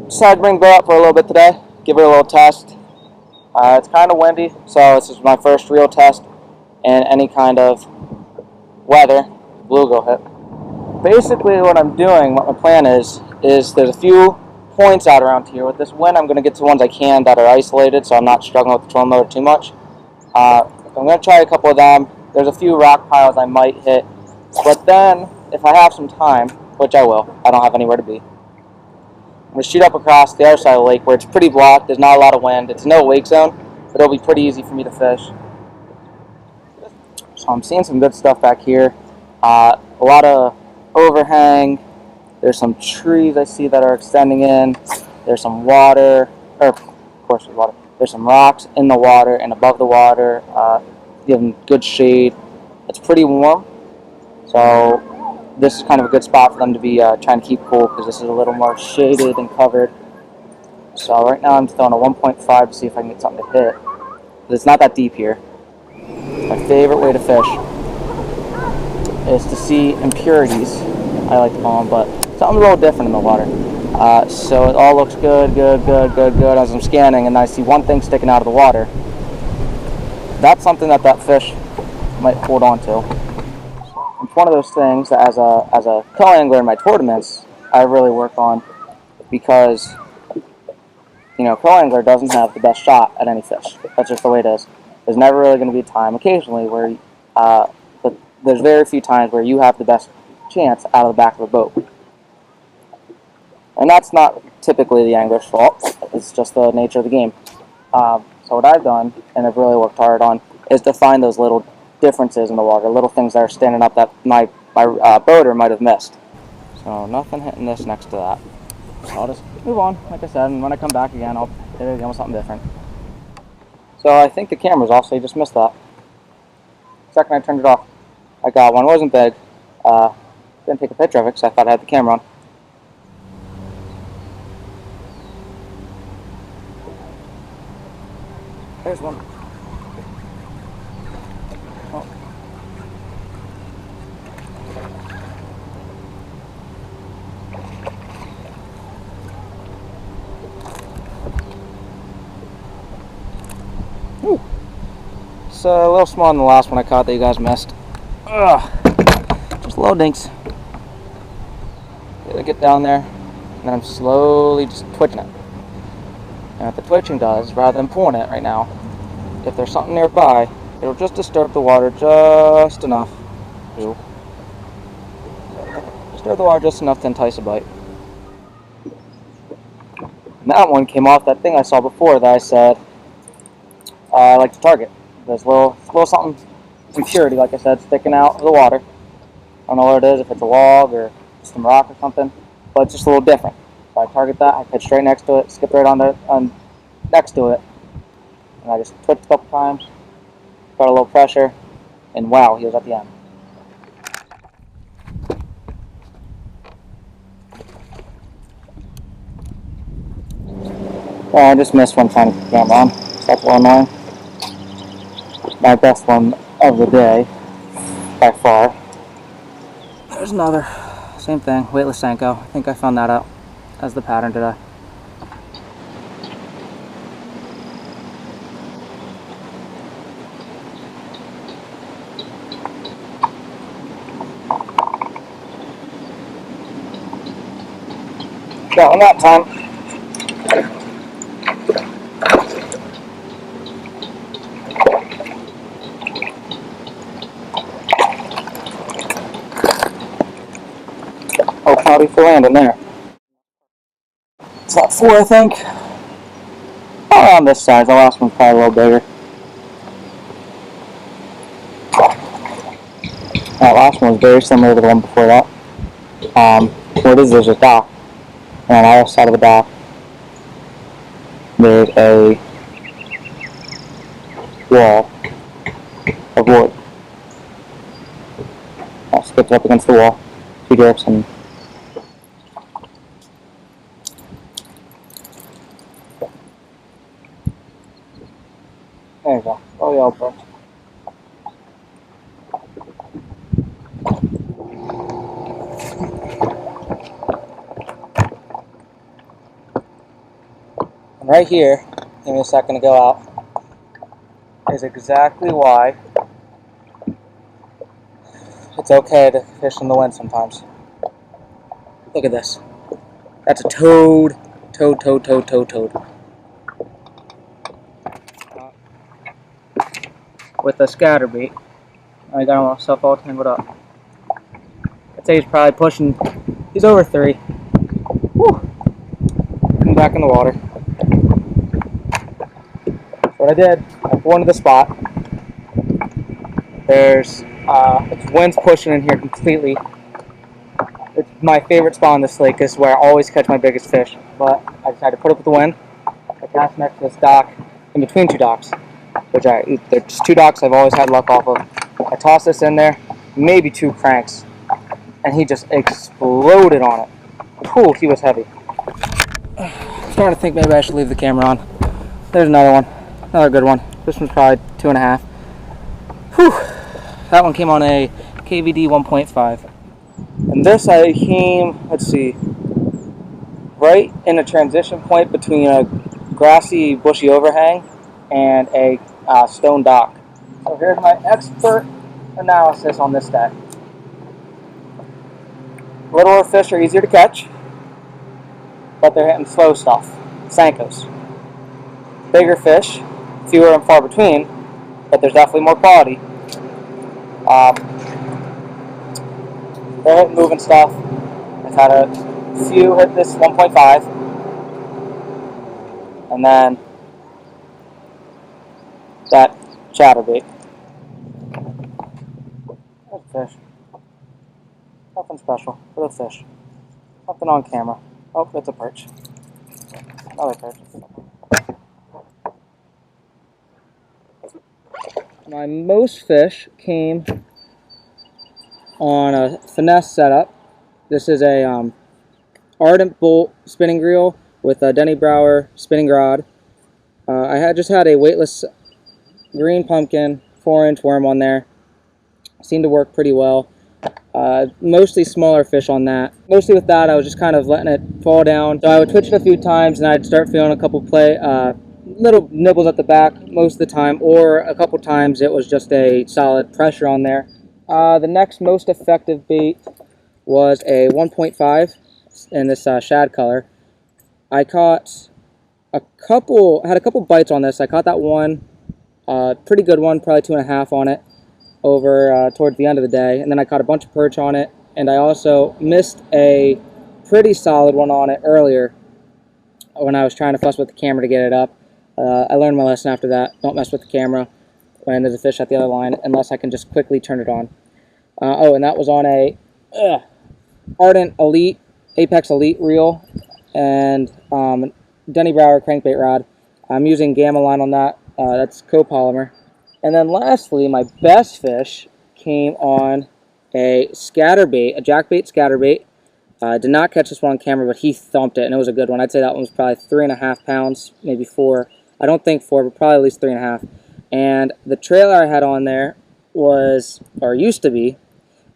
Decided to bring the boat up for a little bit today, give it a little test. It's kind of windy, so this is my first real test in any kind of weather. Bluegill hit. Basically what I'm doing, what my plan is there's a few points out around here. With this wind, I'm going to get to the ones I can that are isolated, so I'm not struggling with the trolling motor too much. I'm going to try a couple of them. There's a few rock piles I might hit, but then if I have some time, which I will, I don't have anywhere to be, I'm going to shoot up across the other side of the lake where it's pretty blocked, there's not a lot of wind, it's no wake zone, but it'll be pretty easy for me to fish. So I'm seeing some good stuff back here. A lot of overhang. There's some trees I see that are extending in. There's some water, or of course there's water. There's some rocks in the water and above the water, giving good shade. It's pretty warm, so this is kind of a good spot for them to be trying to keep cool because this is a little more shaded and covered. So right now I'm throwing a 1.5 to see if I can get something to hit. But it's not that deep here. My favorite way to fish is to see impurities. I like to call them, but something a little different in the water. So it all looks good as I'm scanning, and I see one thing sticking out of the water. That's something that fish might hold on to. It's one of those things that as a co-angler in my tournaments, I really work on, because co-angler doesn't have the best shot at any fish. That's just the way it is. There's never really going to be a time, occasionally, where, but there's very few times where you have the best chance out of the back of a boat. And that's not typically the angler's fault. It's just the nature of the game. So what I've done, and I've really worked hard on, is to find those little differences in the water, little things that are standing up that my boater might have missed. So nothing hitting this next to that. So I'll just move on, like I said, and when I come back again, I'll hit it again with something different. So I think the camera's off, so you just missed that. The second I turned it off, I got one. It wasn't big. Didn't take a picture of it because I thought I had the camera on. There's one. Oh. Ooh. It's a little smaller than the last one I caught that you guys missed. Ugh. Just little dinks. Gotta get down there, and I'm slowly just twitching it. And what the twitching does, rather than pulling it right now, if there's something nearby, it'll just disturb the water just enough. Ew. Disturb the water just enough to entice a bite. And that one came off that thing I saw before that I said I like to target. There's a little something, impurity, like I said, sticking out of the water. I don't know what it is, if it's a log or some rock or something, but it's just a little different. So I target that, I pitch straight next to it, skip right on next to it, and I just twitched a couple times, got a little pressure, and wow, he was at the end. I just missed one trying to put the camera on, so that's a little annoying. My best one of the day, by far. There's another, same thing, weightless Senko. I think I found that out as the pattern today. Got one that time. Oh, howdy for landing there. It's about 4, I think. Around this size. The last one's probably a little bigger. That last one was very similar to the one before that. What it is, there's a dock. And on the other side of the dock, there's a wall of wood. I'll skip it up against the wall. 2 dips and there you go. Oh yeah, bro. And right here, give me a second to go out, is exactly why it's okay to fish in the wind sometimes. Look at this. That's a toad. Toad, toad, toad, toad, toad. With a scatterbait. I got myself all tangled up. I'd say he's probably pushing, he's over 3. Whew. Come back in the water. So what I did, I pulled into the spot. There's, it's wind's pushing in here completely. It's my favorite spot on this lake. This is where I always catch my biggest fish. But I decided to put up with the wind. I cast next to this dock, in between 2 docks. There's 2 docks I've always had luck off of. I tossed this in there, maybe 2 cranks, and he just exploded on it. Whew, he was heavy. I'm starting to think maybe I should leave the camera on. There's another one, another good one. This one's probably 2.5. Whew, that one came on a KVD 1.5. And this I came, let's see, right in a transition point between a grassy, bushy overhang and a stone dock. So here's my expert analysis on this day. Littler fish are easier to catch, but they're hitting slow stuff, Sankos. Bigger fish, fewer and far between, but there's definitely more quality. They're hitting moving stuff. I've had a few hit this 1.5, and then that chatterbait. There's a fish. Nothing special for the fish. Nothing on camera. Oh, that's a perch. Another perch. My most fish came on a finesse setup. This is a Ardent Bolt spinning reel with a Denny Brauer spinning rod. I had just had a weightless green pumpkin 4-inch worm on there. Seemed to work pretty well. Mostly smaller fish on that. Mostly with that, I was just kind of letting it fall down. So I would twitch it a few times, and I'd start feeling a couple little nibbles at the back most of the time, or a couple times it was just a solid pressure on there. The next most effective bait was a 1.5 in this shad color. I caught had a couple bites on this. I caught that one, pretty good one, probably 2.5 on it over towards the end of the day, and then I caught a bunch of perch on it, and I also missed a pretty solid one on it earlier when I was trying to fuss with the camera to get it up. I learned my lesson after that. Don't mess with the camera when there's a fish at the other line unless I can just quickly turn it on. Oh, and that was on a Ardent Elite, Apex Elite reel, and Denny Brauer crankbait rod. I'm using Gamma line on that. That's copolymer. And then lastly, my best fish came on a scatterbait, a jackbait scatterbait. Did not catch this one on camera, but he thumped it, and it was a good one. I'd say that one was probably 3.5 pounds, maybe 4. I don't think 4, but probably at least 3.5. And the trailer I had on there was, or used to be,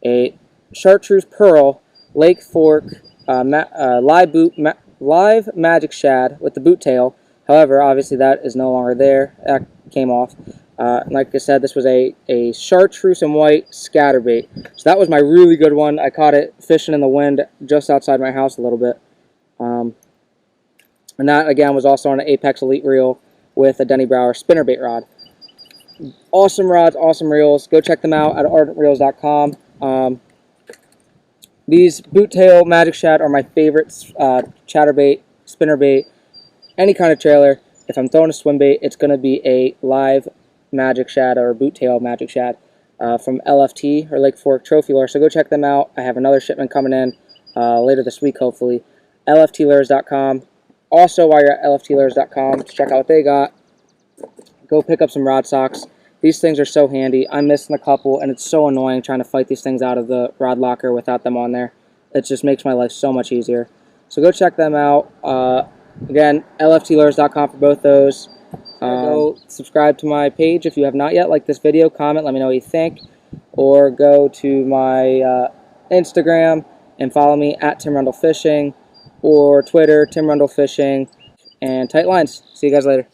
a chartreuse pearl Lake Fork live magic shad with the boot tail. However, obviously that is no longer there. That came off. Like I said, this was a chartreuse and white scatterbait. So that was my really good one. I caught it fishing in the wind just outside my house a little bit. And that, again, was also on an Apex Elite reel with a Denny Brauer spinnerbait rod. Awesome rods, awesome reels. Go check them out at ardentreels.com. These boot tail magic shad are my favorite chatterbait, spinnerbait, any kind of trailer. If I'm throwing a swim bait, it's going to be a live magic shad or boot tail magic shad from LFT or Lake Fork Trophy Lure. So go check them out. I have another shipment coming in later this week, hopefully. LFTlures.com. Also, while you're at LFTlures.com, check out what they got. Go pick up some rod socks. These things are so handy. I'm missing a couple, and it's so annoying trying to fight these things out of the rod locker without them on there. It just makes my life so much easier. So go check them out. Again, LFTlures.com for both those. Go subscribe to my page if you have not yet. Like this video, comment, let me know what you think. Or go to my Instagram and follow me at Tim Rundle Fishing, or Twitter, Tim Rundle Fishing. and tight lines. See you guys later.